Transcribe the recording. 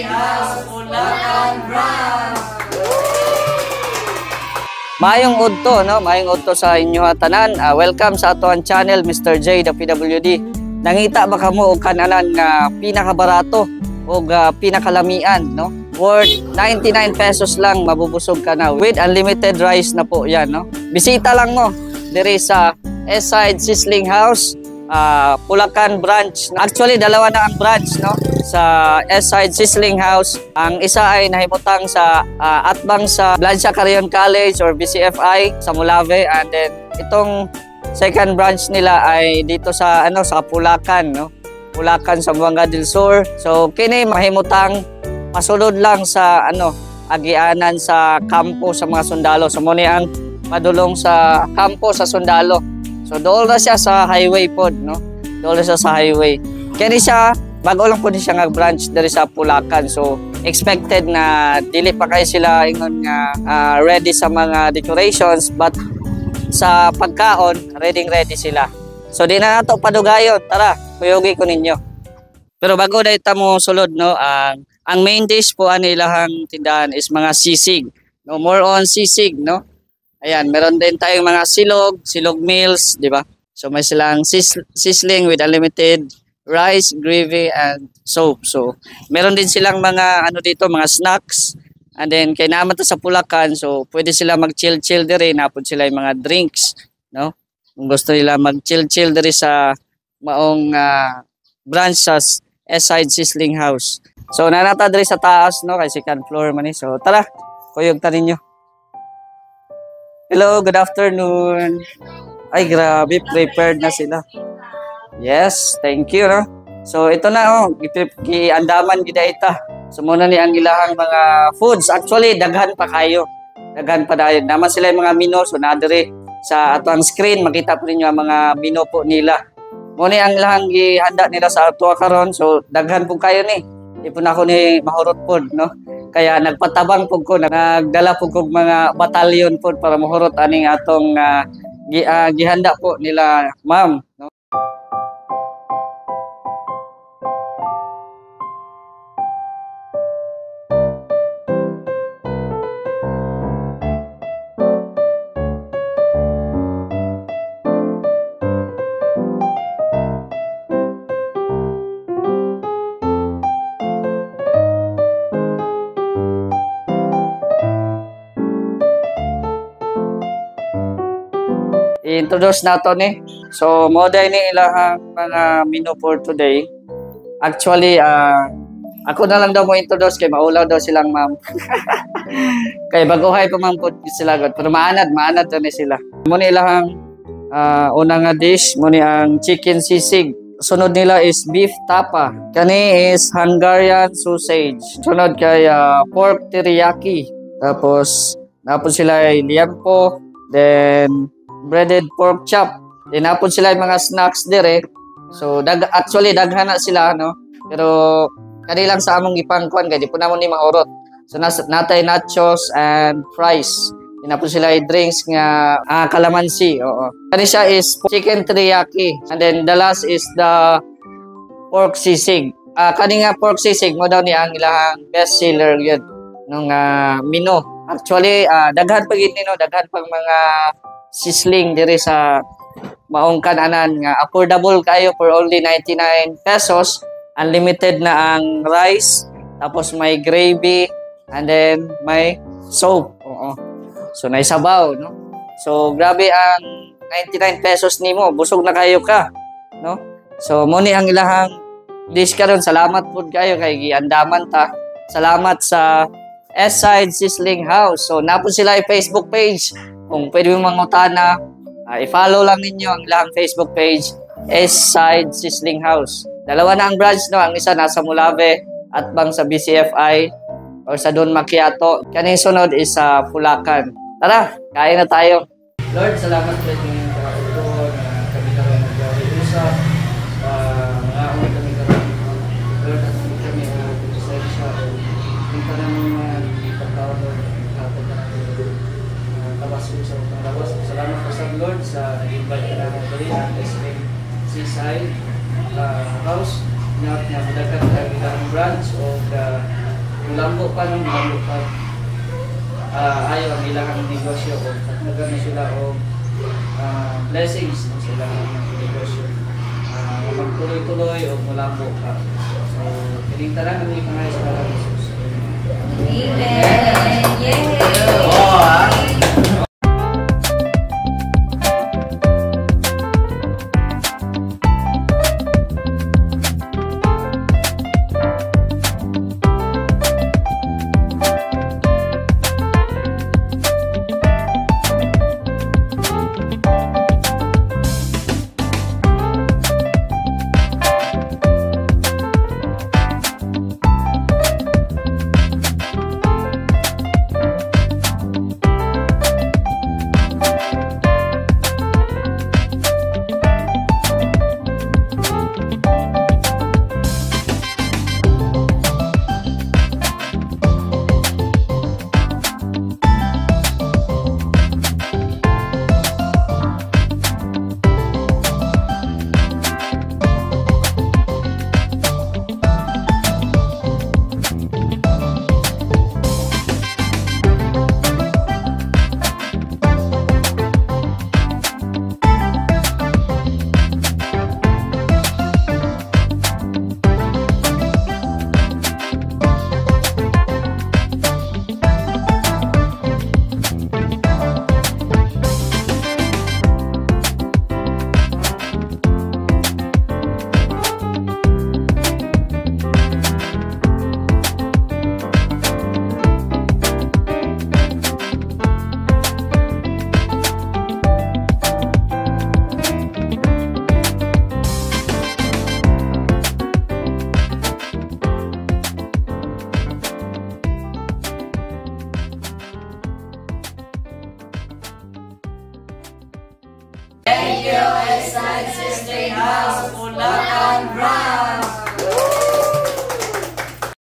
House, Bulacan Branch! Maayong udto, no? Maayong udto sa inyo tanan. Welcome sa ato ang channel, Mr. J, the PWD. Nangita ba kamo og kananan nga pinakabarato o pinakalamian, no? Worth 99 pesos lang, mabubusog ka na with unlimited rice na po yan, no? Bisita lang mo diri sa Eastside Sizzling House, Bulacan Branch. Actually, dalawa na ang branch, no? Sa Eastside Sizzling House. Ang isa ay nahimutang sa atbang sa Blancha Carrion College or BCFI sa Mulave, and then itong second branch nila ay dito sa sa Bulacan, no? Bulacan sa Buanga del Sur. So kini mahimutang masulod lang sa agianan sa kampo sa mga sundalo. So muni ang madulong sa kampo sa sundalo. So dool na siya sa highway pod, no? Dool na siya sa highway. Kani siya bago lang po siya nga branch diri sa Bulacan. So expected na dili pa kay sila ingon nga ready sa mga decorations, but sa pagkaon ready sila. So di na nato padugayon. Tara, kuyogi ko ninyo. Pero bago na mo sulod, no, ang main dish po ani ilahang tindahan is mga sisig. No, more on sisig, no. Ayan, meron din tayong mga silog meals, di ba? So may silang sizzling with unlimited rice, gravy, and soap. So meron din silang mga dito, mga snacks. And then kay naman ta sa Bulacan, so pwede sila mag-chill diri, napod sila yung mga drinks, no? Kung gusto nila mag-chill diri sa maong branch sa Eastside Sizzling House. So nanata diri sa taas, no, kay second floor man ni. So tara, kuyog ta ninyo. Hello, good afternoon. Ay grabe, prepared na sila. Yes, thank you, no? So ito na, giandaman gid ita. So muna ni ang ilahang mga foods. Actually, daghan pa kayo. Daghan pa dayon. Naman sila yung mga menu. So nadiri sa atong screen, makita po ninyo ang mga menu po nila. Muna ang ilahang gihanda nila sa ato karon. So daghan po kayo ni. Di po na ako ni mahurot po, no? Kaya nagpatabang po ko, nagdala po ko mga batalyon po para mahurot aning atong gihanda po nila, ma'am, no? I-introduce nato ni. So moday ni ilahang mga menu for today. Actually, ako na lang daw mo introduce kay maulaw daw silang ma'am. Kay baguhay pa man po sila god. Pero maanad ni sila. Muna ilahang una nga dish, muna ang chicken sisig. Sunod nila is beef tapa. Kani is Hungarian sausage. Sunod kay pork teriyaki. Tapos sila ay liempo. Then breaded pork chop. Dinapon sila yung mga snacks dire. So actually daghan na sila, no? Pero kanilang sa among ipangkuan kay di po namon ni maurot. So natay nachos and fries. Dinapon sila yung drinks nga calamansi. Oo. Kani siya is chicken teriyaki, and then the last is the pork sisig. Kani nga pork sisig mo daw ni ang ilahang best seller yun nung menu. Actually daghan pa gid no, daghan pang mga sizzling diri sa maong kananan nga affordable kayo for only 99 pesos. Unlimited na ang rice, tapos may gravy, and then may soap. Oo. So naisabaw, no? So grabe ang 99 pesos nimo, busog na kayo ka, no? So mo ni ang ilahang dish karon. Salamat pud kayo kay giandaman ta. Salamat sa Eastside Sizzling House. So napo sila yung Facebook page. Kung pwede mo mangutana, i-follow lang ninyo ang ilang Facebook page, Eastside Sizzling House. Dalawa na ang branch, no? Ang isa nasa Mulave at bang sa BCFI o sa Don Macchiato. Kaning sunod is sa Bulacan. Tara, kain na tayo. Lord, salamat po ito yung pagkakuluhan na kami karoon nag-usap. Mga unang kami karoon. Lord, at kami pinasensya o kita naman pagkaon o salamat po sa Lord sa nag-invite na natin ang SM Seaside House na madagat ang ilang branch o lambo pa nung lambo pa. Ayaw ang ilang negosyo o nagano sila o blessings ng sila ng negosyo. Magtuloy-tuloy o mulambo pa. So, pinigtaran ang mga sa Parang Jesus. Amen. Yay! Oh, ha? Thank you, Westside Sister House, Bulacan Branch.